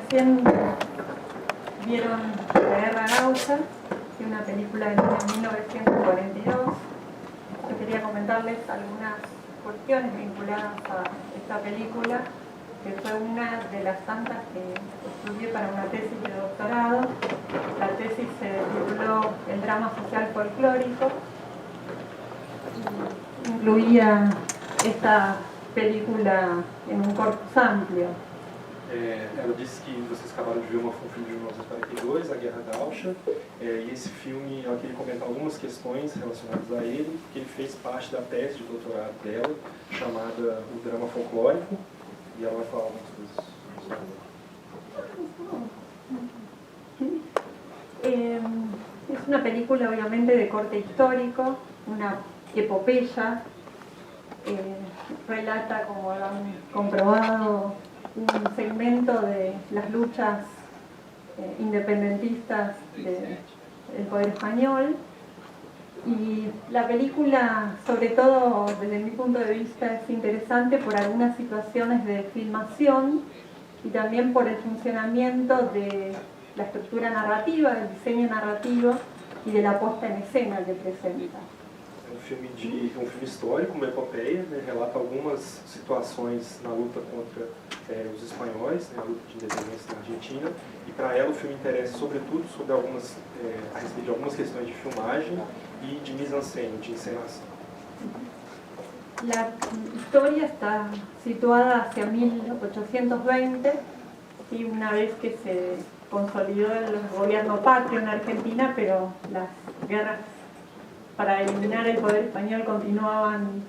recién vieron La Guerra Gaucha, que es una película del año 1942. Yo quería comentarles algunas cuestiones vinculadas a esta película, que fue una de las tantas que estudié para una tesis de doctorado. La tesis se tituló El drama social folclórico. Incluía esta película en un corpus amplio. Ela disse que vocês acabaram de ver um filme de 1942, A Guerra Gaúcha, e esse filme, ela queria comentar algumas questões relacionadas a ele, que ele fez parte da tese de doutorado dela, chamada O Drama Folclórico, e ela vai falar algumas coisas sobre Es una película obviamente de corte histórico, una epopeya, relata, como han comprobado, un segmento de las luchas independentistas del poder español. Y la película, sobre todo desde mi punto de vista, es interesante por algunas situaciones de filmación y también por el funcionamiento de la estructura narrativa, del diseño narrativo y de la puesta en escena que presenta. É um filme histórico, uma epopeia, né, relata algumas situações na luta contra os espanhóis, né, a luta de independência na Argentina, e para ela o filme interessa sobretudo sobre a respeito de algumas questões de filmagem e de mise-en-scène, de encenação. La historia está situada hacia 1820 y una vez que se consolidó el gobierno patrio en Argentina, pero las guerras para eliminar el poder español continuaban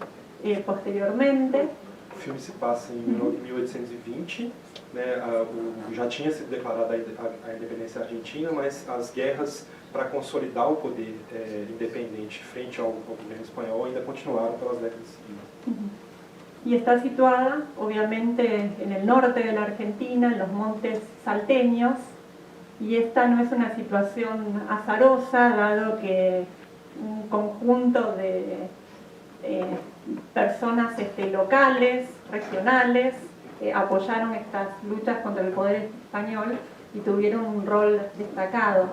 posteriormente. O filme se passa em 1820, né, já tinha sido declarada a independência argentina, mas as guerras para consolidar o poder independente frente ao governo espanhol ainda continuaron pelas décadas seguintes. Y está situada, obviamente, en el norte de la Argentina, en los montes salteños, y esta no es una situación azarosa, dado que un conjunto de personas locales, regionales, apoyaron estas luchas contra el poder español y tuvieron un rol destacado.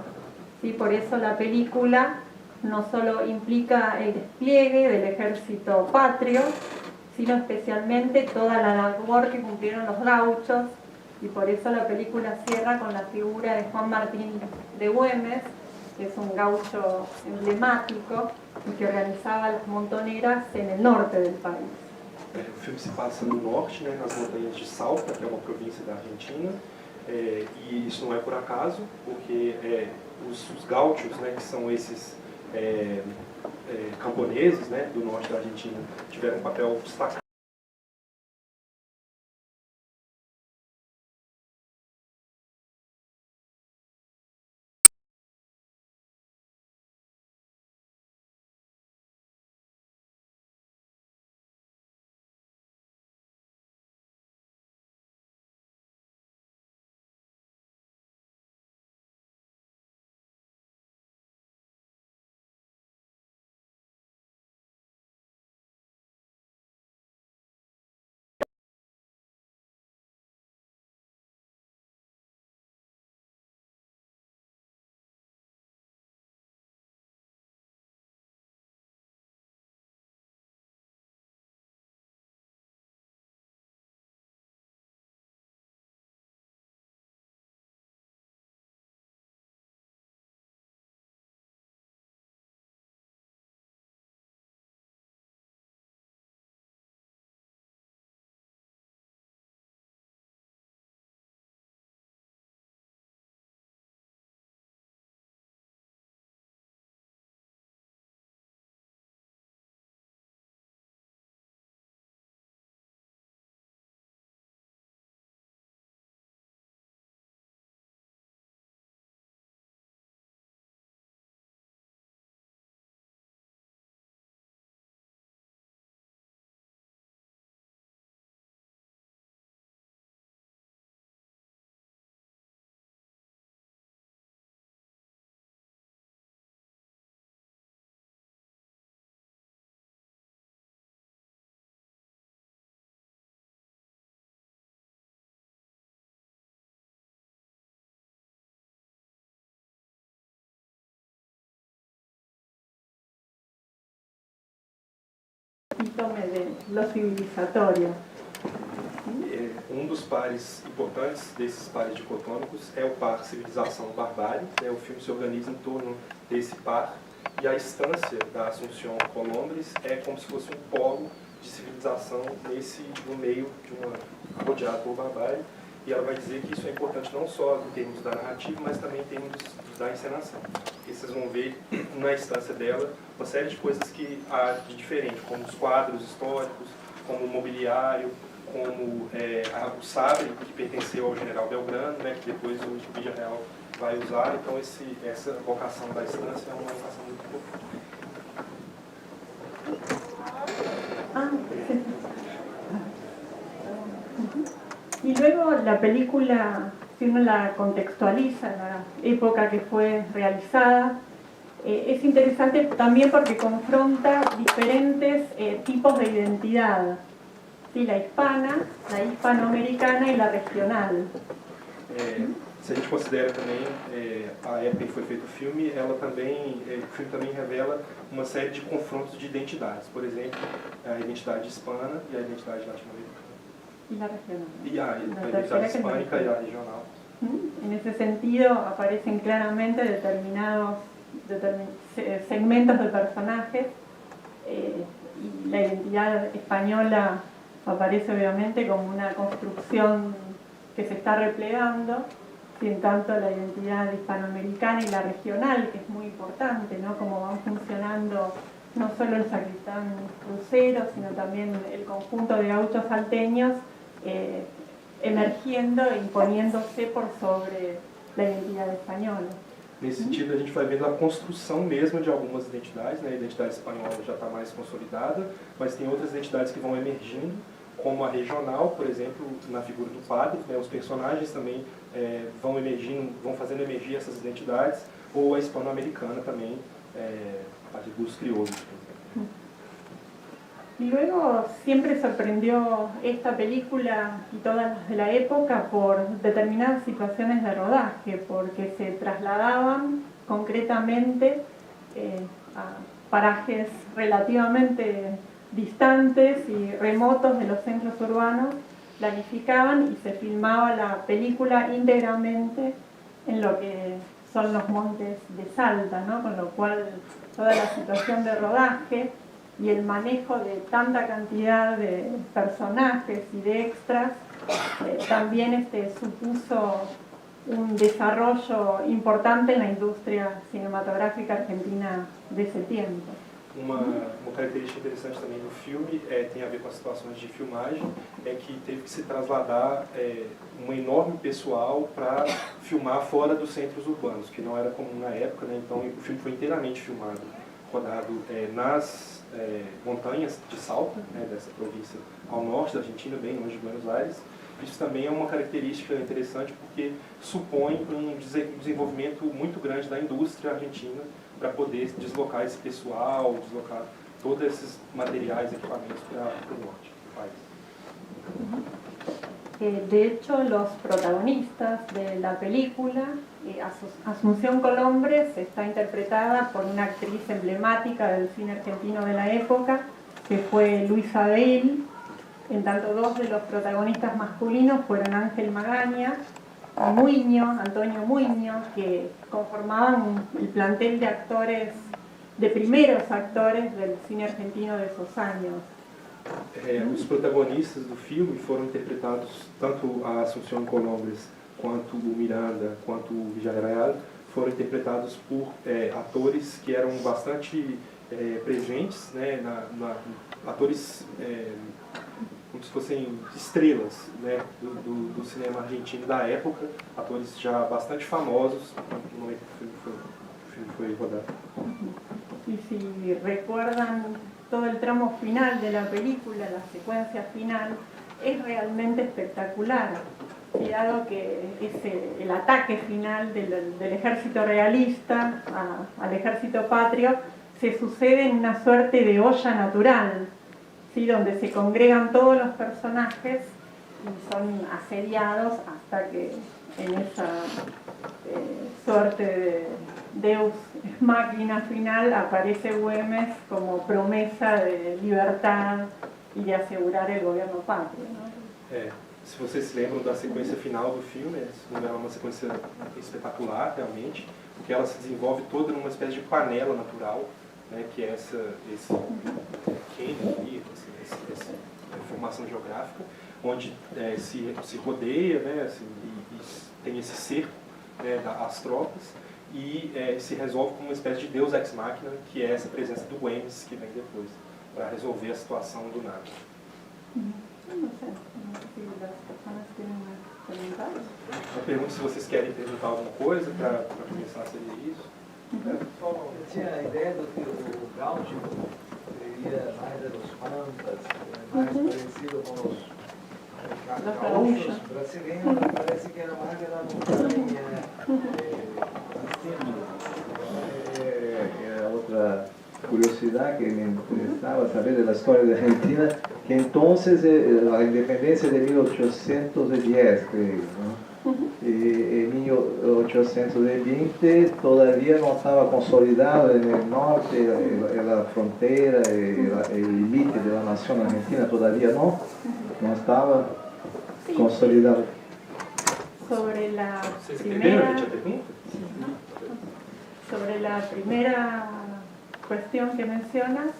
¿Sí? Por eso la película no solo implica el despliegue del ejército patrio, sino especialmente toda la labor que cumplieron los gauchos, y por eso la película cierra con la figura de Juan Martín de Güemes, que es un gaucho emblemático y que organizaba las montoneras en el norte del país. O filme se passa no norte, né, nas montanhas de Salta, que é uma província da Argentina, e isso não é por acaso, porque os gauchos, né, que são esses camponeses, né, do norte da Argentina, tiveram um papel destacado epítome de lo civilizatorio. Dos pares importantes desses pares dicotômicos é o par civilização-barbárie. O filme se organiza em torno desse par e a estância da Assunção Colombres é como se fosse um polo de civilização no meio de rodeado por barbárie. E ela vai dizer que isso é importante não só em termos da narrativa, mas também em termos da encenação. E vocês vão ver na estância dela uma série de coisas que há de diferente, como os quadros históricos, como o mobiliário, como o sabre que pertenceu ao general Belgrano, né, que depois o Villarreal vai usar. Então essa vocação da estância é uma vocação muito importante. Y luego la película, si uno la contextualiza en la época que fue realizada, es interesante también porque confronta diferentes tipos de identidad, ¿sí? La hispana, la hispanoamericana y la regional. Se a gente considera também a época em que foi feito o filme, o filme também revela uma série de confrontos de identidades. Por exemplo, a identidade hispana e a identidade latino-americana. Y la regional. Y a identidad hispánica y la regional. En ese sentido aparecen claramente determinados segmentos de personajes y la identidad española aparece obviamente como una construcción que se está replegando, y en tanto la identidad hispanoamericana y la regional, que es muy importante, ¿no? Cómo van funcionando no solo el Sacristán Crucero, sino también el conjunto de gauchos salteños emergiendo e imponiéndose por sobre la identidad española. Nesse sentido, a gente vai vendo a construção mesmo de algumas identidades, né? A identidade espanhola já está mais consolidada, mas tem outras identidades que vão emergindo, como a regional, por exemplo, na figura do padre, né? Os personagens também vão emergindo, vão fazendo emergir essas identidades, ou a hispano-americana também, a dos crioulos, por exemplo. Y luego siempre sorprendió esta película y todas las de la época por determinadas situaciones de rodaje, porque se trasladaban concretamente a parajes relativamente distantes y remotos de los centros urbanos, planificaban y se filmaba la película íntegramente en lo que son los montes de Salta, ¿no? Con lo cual toda la situación de rodaje y el manejo de tanta cantidad de personajes y de extras también supuso un desarrollo importante en la industria cinematográfica argentina de ese tiempo. Uma característica interessante também do filme tem a ver com as situações de filmagem, é que teve que se trasladar um enorme pessoal para filmar fora dos centros urbanos, que não era comum na época, né? Então o filme foi inteiramente filmado, rodado nas montanhas de Salta, né, dessa província ao norte da Argentina, bem longe de Buenos Aires. Isso também é uma característica interessante porque supõe um desenvolvimento muito grande da indústria argentina para poder deslocar esse pessoal, deslocar todos esses materiais e equipamentos para o norte do país. De hecho, los protagonistas de la película, Asunción Colombres, está interpretada por una actriz emblemática del cine argentino de la época, que fue Luisa Bale. En tanto, dos de los protagonistas masculinos fueron Ángel Magaña y Muiño, Antonio Muiño, que conformaban el plantel de actores, de primeros actores del cine argentino de esos años. Os protagonistas do filme foram interpretados, tanto a Assunção Colombres quanto o Miranda, quanto o Villarreal, foram interpretados por atores que eram bastante presentes, né, atores como se fossem estrelas, né, do cinema argentino da época, atores já bastante famosos no momento que o filme foi rodado. Y si recuerdan todo el tramo final de la película, la secuencia final, es realmente espectacular. Y dado que es el ataque final del ejército realista al ejército patrio, se sucede en una suerte de olla natural, ¿sí? Donde se congregan todos los personajes y son asediados hasta que en esa suerte de Deus máquina final aparece Güemes como promesa de libertad y de asegurar el gobierno patrio, ¿no? Se vocês se lembram da sequência final do filme, é uma sequência espetacular, realmente, porque ela se desenvolve toda numa espécie de panela natural, né, que é esse canyon aqui, essa formação geográfica, onde se rodeia, né, assim, e tem esse cerco, né, das tropas, e se resolve com uma espécie de deus ex machina, que é essa presença do Güemes que vem depois, para resolver a situação do nada. No sé si las personas tienen más comentarios. Eu pergunto se vocês querem perguntar alguma coisa para começar, seria isso. Eu tinha a ideia do que o Gáudio seria mais a dos pampas, mais parecido com os gaúchos brasileiros, parece que era mais da montanha, outra curiosidade que me interessava saber da história da Argentina, que entonces a independencia de 1810, creo, ¿no? Y en 1820 todavía no estaba consolidado en el norte, la frontera, el límite de la nación argentina todavía no estaba consolidado. Sobre la Vocês entenderam, primera, gente, a pergunta? sobre la primera cuestión que mencionas,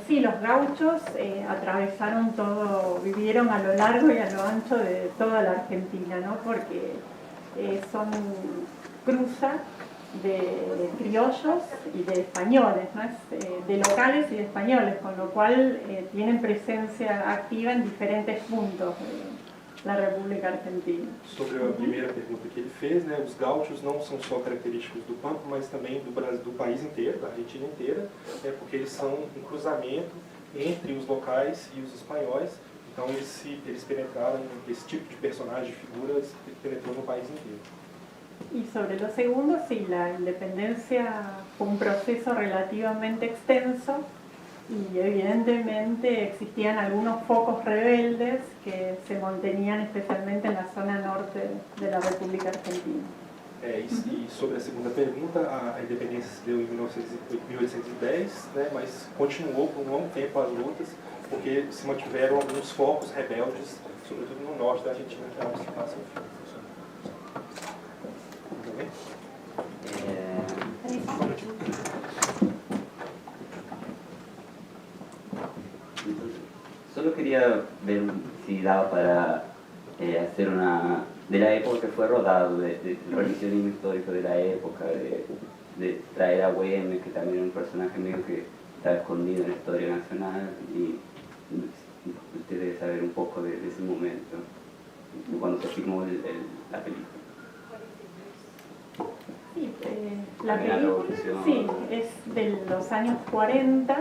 sí, los gauchos atravesaron todo, vivieron a lo largo y a lo ancho de toda la Argentina, ¿no? Porque son cruza de criollos y de españoles, ¿no? De locales y de españoles, con lo cual tienen presencia activa en diferentes puntos de la República Argentina. Sobre a primeira pergunta que ele fez, né, os gaúchos não são só característicos do Pampa, mas também do país inteiro, da Argentina inteira, porque eles são um cruzamento entre os locais e os espanhóis, então eles penetraram, esse tipo de personagem, de figuras, penetrou no país inteiro. Y sobre lo segundo, sí, la independencia fue un proceso relativamente extenso y evidentemente existían algunos focos rebeldes que se mantenían especialmente en la zona norte de la República Argentina. E sobre a segunda pergunta, a independência se deu em 1810, né, mas continuou por um longo tempo as lutas, porque se mantiveram alguns focos rebeldes, sobretudo no norte da Argentina, que é onde se passa o filme. Solo quería ver si daba para hacer una... de la época que fue rodado, del revisionismo histórico de la época, de traer a Güemes, que también era un personaje medio que estaba escondido en la historia nacional, y usted debe saber un poco de ese momento, cuando se filmó la película. Sí, la película sí, es de los años 40,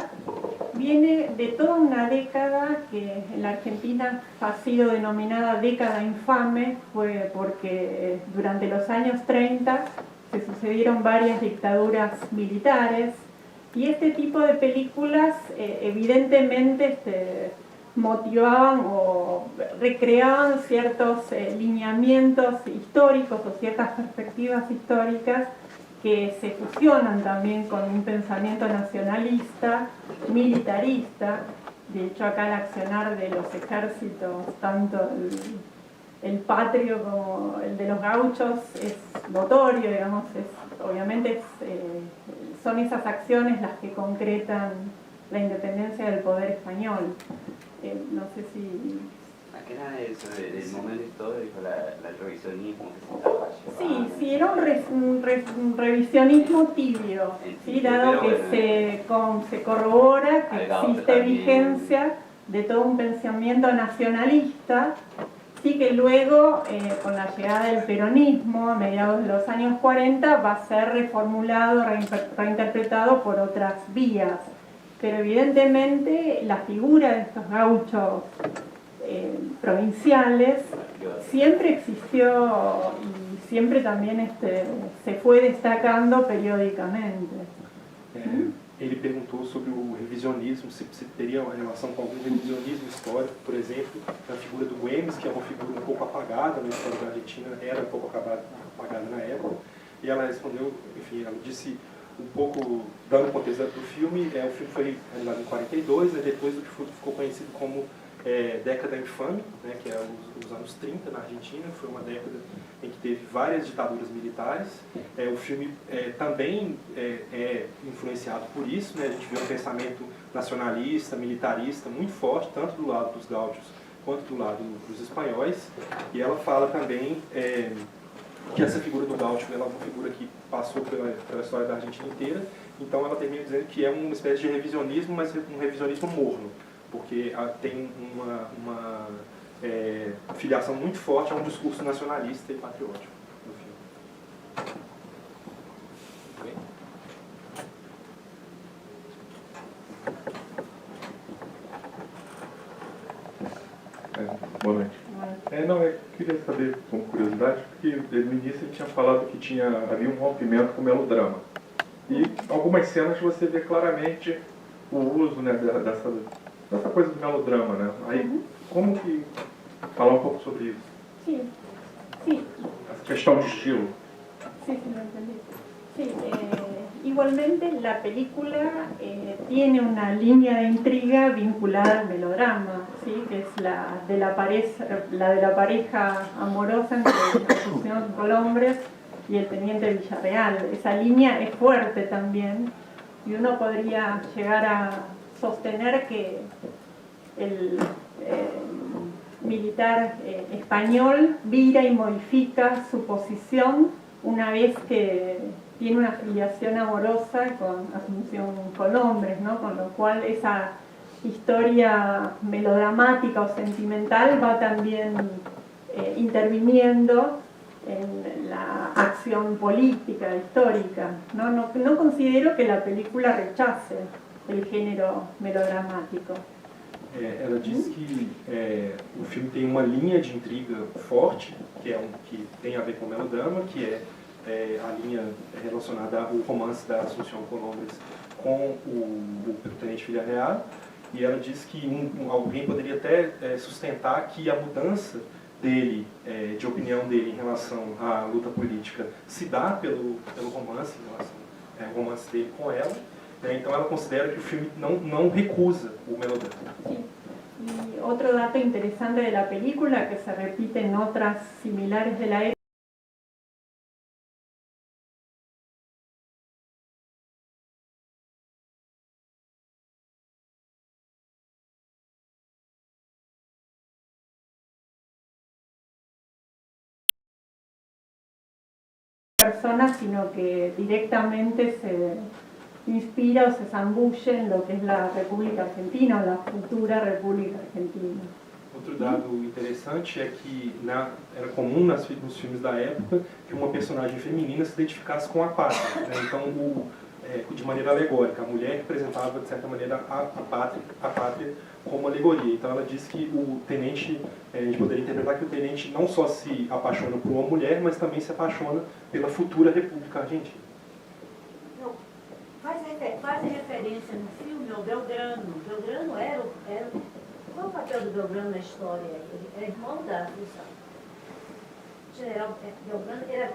viene de toda una década que en la Argentina ha sido denominada década infame, fue porque durante los años 30 se sucedieron varias dictaduras militares y este tipo de películas evidentemente motivaban o recreaban ciertos lineamientos históricos o ciertas perspectivas históricas que se fusionan también con un pensamiento nacionalista, militarista. De hecho, acá el accionar de los ejércitos, tanto el patrio como el de los gauchos, es notorio, digamos, obviamente son esas acciones las que concretan la independencia del poder español. No sé si... ¿A qué nada de eso, del momento histórico, el revisionismo que se estaba llevando? Sí, era un revisionismo tibio, ¿sí? Dado que se corrobora que existe vigencia de todo un pensamiento nacionalista, sí, que luego, con la llegada del peronismo a mediados de los años 40, va a ser reformulado, reinterpretado por otras vías. Pero evidentemente la figura de estos gauchos provinciales siempre existió y siempre también se fue destacando periódicamente. Ele perguntou sobre o revisionismo, se teria uma relação com algum revisionismo histórico, por exemplo, na figura do Güemes, que é uma figura um pouco apagada na história da Argentina, era um pouco apagada na época, e ela respondeu, enfim, ela disse um pouco dando contexto do filme, o filme foi realizado em 42, né, depois do que ficou conhecido como década infame, né, que é os anos 30 na Argentina. Foi uma década em que teve várias ditaduras militares. O filme também é influenciado por isso, né, a gente vê um pensamento nacionalista, militarista muito forte, tanto do lado dos gaúchos quanto do lado dos espanhóis. E ela fala também que essa figura do gaúcho ela é uma figura que passou pela história da Argentina inteira. Então ela termina dizendo que é uma espécie de revisionismo, mas um revisionismo morno, porque tem uma filiação muito forte a um discurso nacionalista e patriótico no filme. Boa noite. Eu queria saber, com curiosidade, porque desde o início ele tinha falado que havia um rompimento com o melodrama. E algumas cenas você vê claramente o uso, né, dessa coisa do melodrama, né? Aí, como que falar un poco sobre eso? Sí, sí. Essa questão de estilo. Sí, sí, lo entendí. Sí, igualmente la película tiene una línea de intriga vinculada al melodrama, ¿sí? Que es la de la pareja amorosa entre Asunción Colombres y el teniente Villarreal. Esa línea es fuerte también y uno podría llegar a sostener que el militar español vira y modifica su posición una vez que tiene una afiliación amorosa con Asunción Colombres, ¿no? Con lo cual esa historia melodramática o sentimental va también interviniendo en la acción política, histórica, ¿no? No considero que la película rechace el género melodramático. Ela diz que o filme tem uma linha de intriga forte, que tem a ver com o melodrama, que é a linha relacionada ao romance da Asunción Colombres com o tenente Villarreal, e ela diz que alguém poderia até sustentar que a mudança dele, de opinião dele em relação à luta política, se dá pelo romance, em relação ao romance dele com ela. Então ela considera que o filme não recusa o melodrama. Sí. Y otro dato interesante de la película, que se repite en otras similares de la época, personas, sino que directamente se inspira o se zambulle en lo que es la República Argentina o la futura República Argentina. Outro dado interessante é que era comum nos filmes da época que uma personagem feminina se identificasse com a pátria, né? Então, de maneira alegórica, a mulher representava, de certa maneira, a pátria como alegoria. Então ela diz que o tenente, a gente poderia interpretar que o tenente não só se apaixona por uma mulher, mas também se apaixona pela futura República Argentina. Faz referência no filme ao Belgrano. Belgrano era qual o papel do Belgrano na história? Ele era irmão da Asunción. O general Belgrano era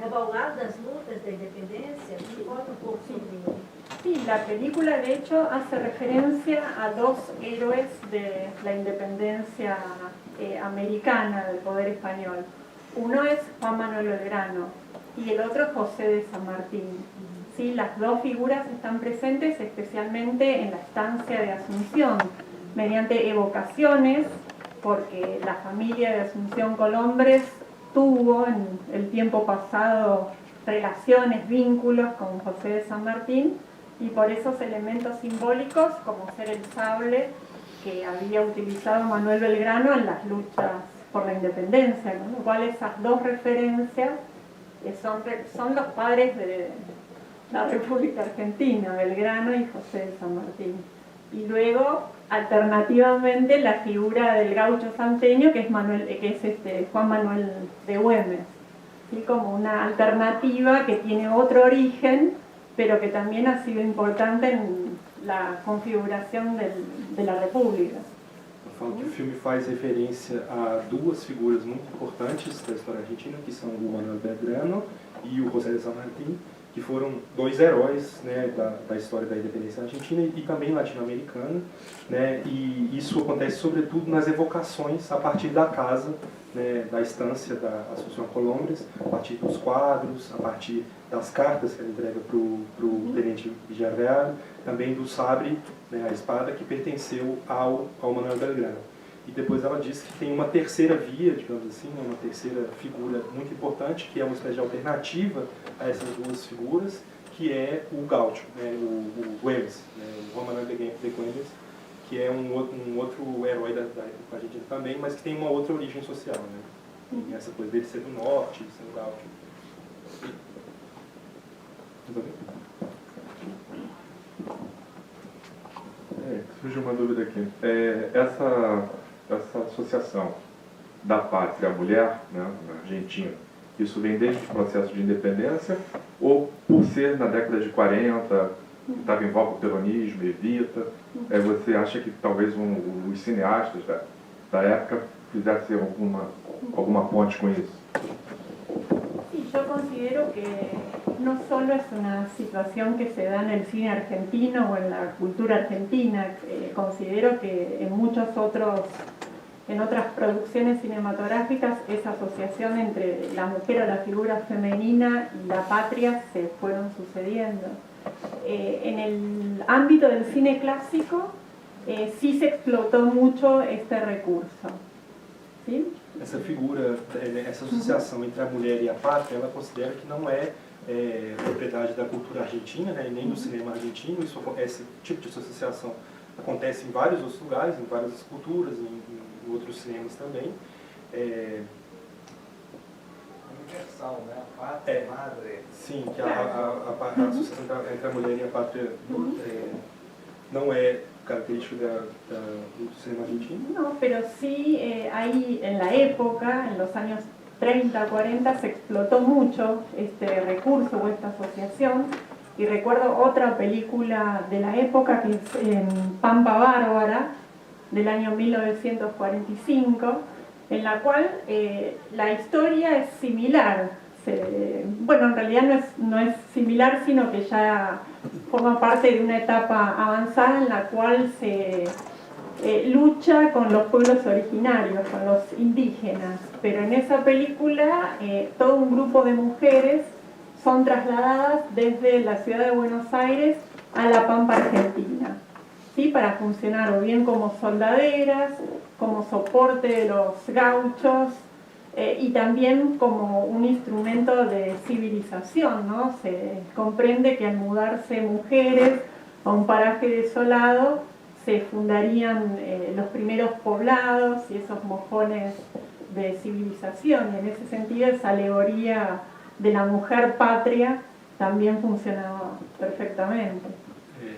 rebolado das lutas da independencia. Me conta un poco sobre él. Sí, la película de hecho hace referencia a dos héroes de la independencia americana, del poder español. Uno es Juan Manuel Belgrano y el otro José de San Martín. Sí, las dos figuras están presentes especialmente en la estancia de Asunción, mediante evocaciones, porque la familia de Asunción Colombres tuvo en el tiempo pasado relaciones, vínculos con José de San Martín, y por esos elementos simbólicos, como ser el sable que había utilizado Manuel Belgrano en las luchas por la independencia, con lo cual esas dos referencias son los padres de la República Argentina, Belgrano y José de San Martín. Y luego, alternativamente, la figura del gaucho santeño, que es Juan Manuel de Güemes, ¿sí? Como una alternativa que tiene otro origen, pero que también ha sido importante en la configuración de la República. Eu falo que o filme faz referência a duas figuras muito importantes da história argentina, que são o Manuel Belgrano e o José de San Martín, que foram dois heróis, né, da história da independência argentina e também latino-americana, né, e isso acontece sobretudo nas evocações a partir da casa, né, da estância da Assunção Colombres, a partir dos quadros, a partir das cartas que ela entrega para o tenente Villarreal, também do sabre, né, a espada que pertenceu ao Manuel Belgrano. E depois ela diz que tem uma terceira via, digamos assim, uma terceira figura muito importante, que é uma espécie de alternativa a essas duas figuras, que é o Gaucho, né, o Güemes, né, o Juan Manuel de Güemes, que é um outro herói da época argentina também, mas que tem uma outra origem social, né? Tem essa coisa dele ser do norte, ser do Gaucho. Surgiu uma dúvida aqui. Essa associação da pátria à mulher, né, na Argentina, isso vem desde o processo de independência ou por ser na década de 40, estava em voga o peronismo, Evita, você acha que talvez os cineastas da época fizessem alguma ponte com isso? Sí, yo considero que no solo es una situación que se da en el cine argentino o en la cultura argentina, considero que en otras producciones cinematográficas esa asociación entre la mujer o la figura femenina y la patria se fueron sucediendo. En el ámbito del cine clásico sí se explotó mucho este recurso. ¿Sí? Essa figura, essa associação entre a mulher e a pátria, ela considera que não é propriedade da cultura argentina, né, e nem do cinema argentino. Esse tipo de associação acontece em vários outros lugares, em várias culturas, em outros cinemas também. Universal, né? A pátria, a madre. Sim, que a associação entre a mulher e a pátria não é característico do cinema argentino. No, pero sí ahí en la época, en los años 30, 40, se explotó mucho este recurso o esta asociación. Y recuerdo otra película de la época que es Pampa Bárbara, del año 1945, en la cual la historia es similar. Bueno, en realidad no es similar, sino que ya forma parte de una etapa avanzada en la cual se lucha con los pueblos originarios, con los indígenas. Pero en esa película todo un grupo de mujeres son trasladadas desde la ciudad de Buenos Aires a la Pampa Argentina, ¿sí? Para funcionar o bien como soldaderas, como soporte de los gauchos, y también como un instrumento de civilización, ¿no? Se comprende que al mudarse mujeres a un paraje desolado se fundarían los primeros poblados y esos mojones de civilización, y en esse sentido esa alegoría de la mujer patria también funcionaba perfectamente.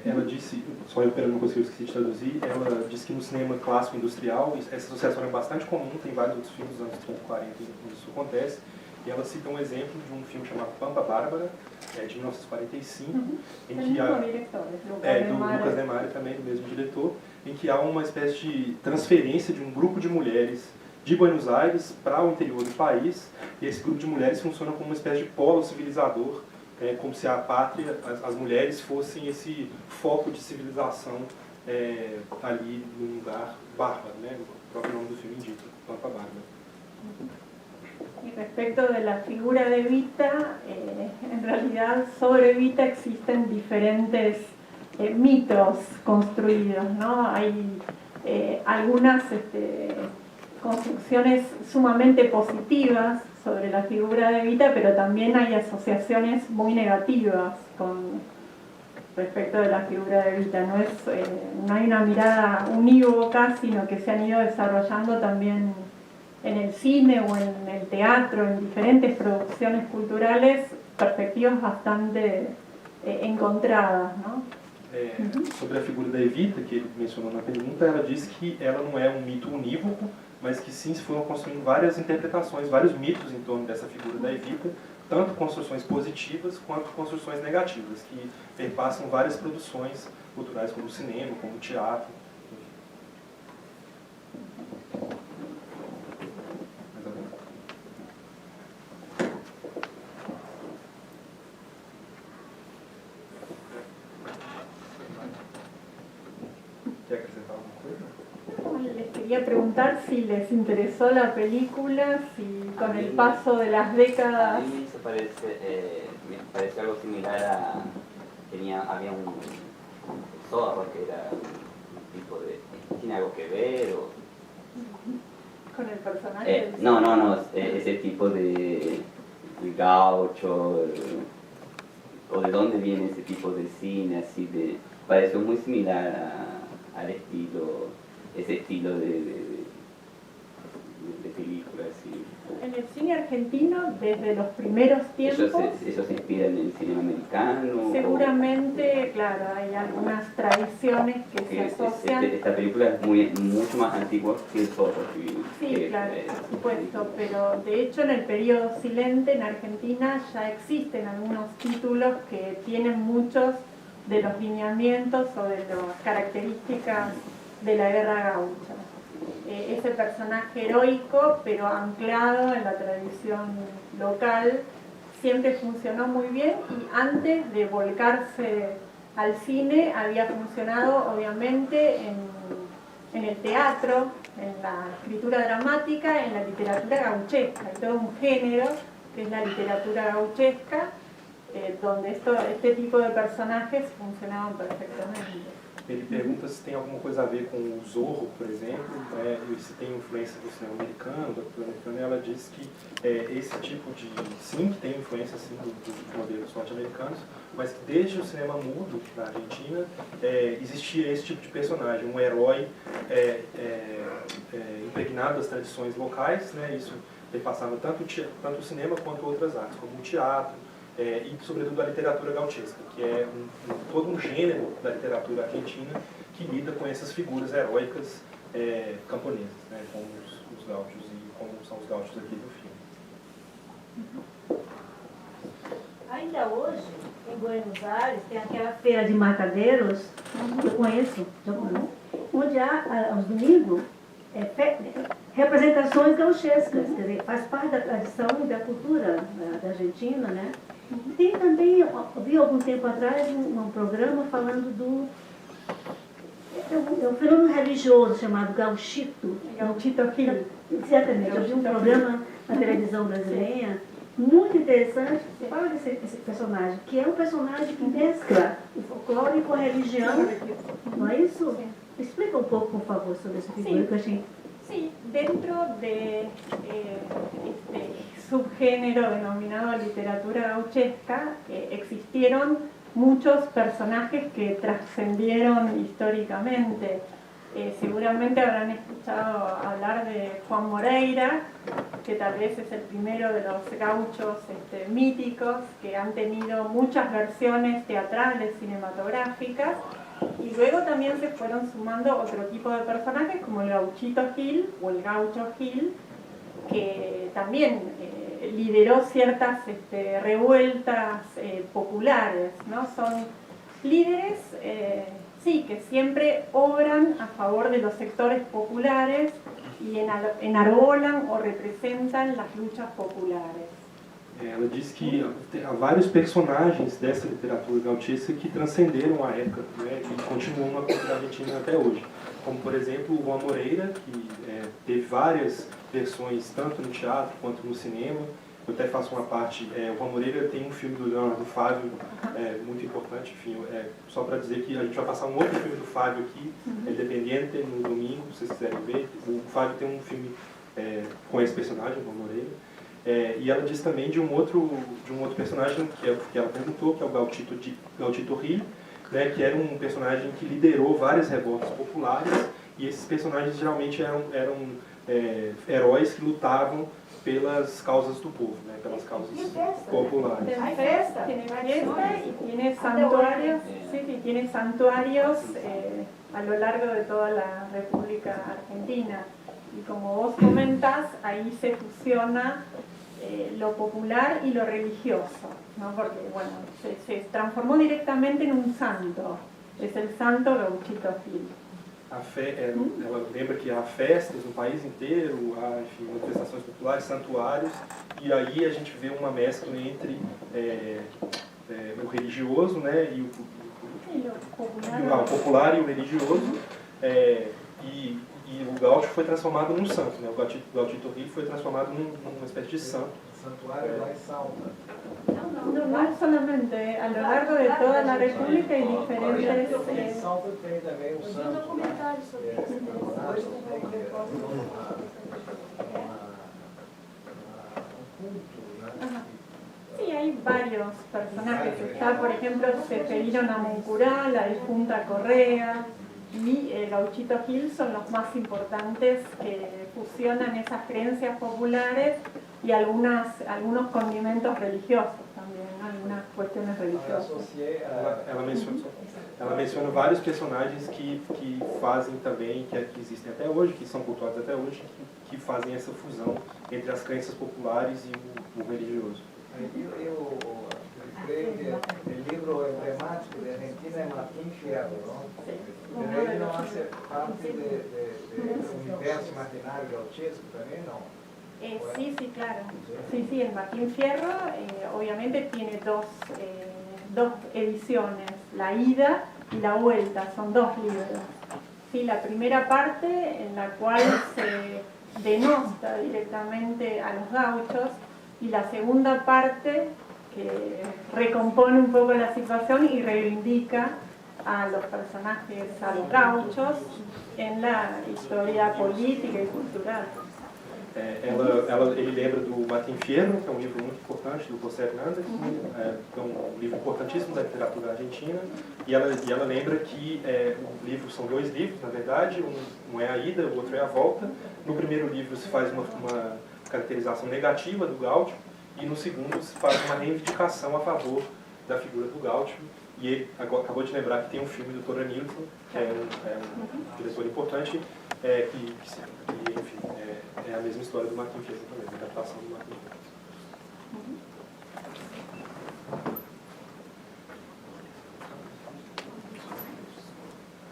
Ela disse, só eu não consegui esquecer de traduzir, ela disse que no cinema clássico industrial essa associação é bastante comum, tem vários outros filmes dos anos 30 e 40 onde isso acontece, e ela cita um exemplo de um filme chamado Pampa Bárbara, de 1945, em que há... do Lucas Demare também, do mesmo diretor, em que há uma espécie de transferência de um grupo de mulheres de Buenos Aires para o interior do país, e esse grupo de mulheres funciona como uma espécie de polo civilizador, como se a pátria, as mulheres fossem esse foco de civilização ali num lugar bárbaro, né? O próprio nome do filme indica, Pampa Bárbara. Y respecto de la figura de Evita, en realidad sobre Evita existen diferentes mitos construidos, ¿no? Hay algunas construcciones sumamente positivas sobre la figura de Evita, pero también hay asociaciones muy negativas con respecto de la figura de Evita. No hay una mirada unívoca, sino que se han ido desarrollando también en el cine o en el teatro, en diferentes producciones culturales, perspectivas bastante encontradas, ¿no? Sobre a figura da Evita, que ele mencionou na pergunta, ela diz que ela não é um mito unívoco, mas que sim se foram construindo várias interpretações, vários mitos em torno dessa figura da Evita, tanto construções positivas quanto construções negativas, que perpassam várias produções culturais, como o cinema, como o teatro. alguma coisa? Les quería preguntar si les interesó la película, si con el paso de las A décadas... mí me parece algo similar a... había un zorro que era un tipo de... ¿Tiene algo que ver? Con el personaje. No, ese tipo de gaucho, o de dónde viene ese tipo de cine, así de... Pareció muy similar al estilo, ese estilo de película, así. En el cine argentino, desde los primeros tiempos... ¿Eso se inspira en el cine americano? Seguramente, claro, hay algunas tradiciones que se asocian. Esta película es mucho más antigua que el Zorro. Sí, claro, por supuesto, pero de hecho en el periodo silente en Argentina ya existen algunos títulos que tienen muchos de los lineamientos o de las características de la guerra gaucha. Ese personaje heroico, pero anclado en la tradición local, siempre funcionó muy bien y antes de volcarse al cine había funcionado obviamente en el teatro, en la escritura dramática, en la literatura gauchesca. Hay todo un género que es la literatura gauchesca, donde este tipo de personajes funcionaban perfectamente. Ele pergunta se tem alguma coisa a ver com o Zorro, por exemplo, e se tem influência do cinema americano, da cultura americana. E ela diz que esse tipo de... Sim, que tem influência sim, dos modelos norte-americanos, mas que desde o cinema mudo da Argentina existia esse tipo de personagem, um herói impregnado das tradições locais, né? Isso repassava tanto o cinema quanto outras artes, como o teatro, e sobretudo a literatura gauchesca, que é todo um gênero da literatura argentina que lida com essas figuras heróicas camponesas, né, como os gauchos e como são os gauchos aqui do filme. Ainda hoje, em Buenos Aires, tem aquela feira de matadeiros, eu conheço, onde há, aos domingos, representações gauchescas, quer dizer, faz parte da tradição e da cultura da Argentina, né? Tem também, eu vi algum tempo atrás um programa falando do um fenômeno religioso chamado Gauchito. Gauchito Gil. Exatamente, eu vi um programa na televisão brasileira muito interessante, fala desse personagem, que é um personagem que mescla o folclore com a religião, não é isso? Explica um pouco, por favor, sobre essa figura que eu achei. Sí, dentro de este subgénero denominado literatura gauchesca existieron muchos personajes que trascendieron históricamente. Seguramente habrán escuchado hablar de Juan Moreira, que tal vez es el primero de los gauchos míticos, que han tenido muchas versiones teatrales, cinematográficas, y luego también se fueron sumando otro tipo de personajes como el Gauchito Gil o el Gaucho Gil, que también lideró ciertas revueltas populares, ¿no? Son líderes, sí, que siempre obran a favor de los sectores populares y enarbolan o representan las luchas populares. Ela diz que há vários personagens dessa literatura gauchesca que transcenderam a época, né, e continuam na cultura argentina até hoje. Como, por exemplo, o Juan Moreira, que teve várias versões, tanto no teatro quanto no cinema. Eu até faço uma parte, o Juan Moreira tem um filme do Leonardo Fávio, muito importante, enfim, só para dizer que a gente vai passar um outro filme do Fávio aqui, Independiente, no domingo, se vocês quiserem ver. O Fávio tem um filme com esse personagem, o Juan Moreira. E ela diz também de um outro personagem que ela perguntou, que é o Gauchito Gil, né, que era um personagem que liderou várias revoltas populares, e esses personagens geralmente eram heróis que lutavam pelas causas do povo, né, pelas causas populares. Tiene fiesta y tiene santuarios, sí, tiene santuarios a lo largo de toda la República Argentina. Y como vos comentás, ahí se fusiona lo popular y lo religioso, ¿no? Porque bueno, se transformó directamente en un santo, es el santo Gauchito Gil. Ela lembra que há festas no país inteiro, há, enfim, manifestações populares, santuários, e aí a gente vê uma mescla entre o religioso, né, e o popular e o religioso, E o Gaúcho foi transformado num santo, né? O Gautito Rio foi transformado numa espécie de santo. Santuário lá em Salta. No es solamente, a lo largo de toda la República hay diferentes... Em Salta tem também um Eu vi um santo lá. documentário sobre isso. Depois eu vou Um culto, né? Ajá. Sí, hay varios personajes. Está, por ejemplo, Seferino Namuncurá, la difunta Correa y el Gauchito Gil son los más importantes que fusionan esas creencias populares y algunos condimentos religiosos también, algunas cuestiones Eu religiosas. associei Ela menciona vários personagens que fazem também, que existem até hoje, que são cultuados até hoje, que fazem essa fusão entre as crenças populares e o religioso. Eu creio que o livro emblemático de Argentina é Martín Fierro, não? Pero ele não hace parte do universo imaginário gauchesco também, não? Sí, sí, claro. Sí, sí, el Martín Fierro obviamente tiene dos ediciones, la ida y la vuelta, son dos libros. Sí, la primera parte en la cual se denosta directamente a los gauchos y la segunda parte que recompone un poco la situación y reivindica a los personajes, a los gauchos en la historia política y cultural. Ele lembra do Martín Fierro, que é um livro muito importante, do José Hernández, que é um livro importantíssimo da literatura argentina, e ela lembra que o livro são dois livros, na verdade, um é a ida, o outro é a volta. No primeiro livro se faz uma caracterização negativa do Gaúcho, e no segundo se faz uma reivindicação a favor da figura do Gaúcho. E ele acabou de lembrar que tem um filme do Tora Nilsson, que é um diretor importante, que enfim, é a mesma história do Martín Fierro também, a adaptação do Martín Fierro.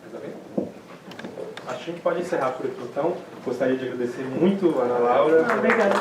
Mais alguém? Acho que a gente pode encerrar por aqui então. Gostaria de agradecer muito a Ana Laura. Obrigada.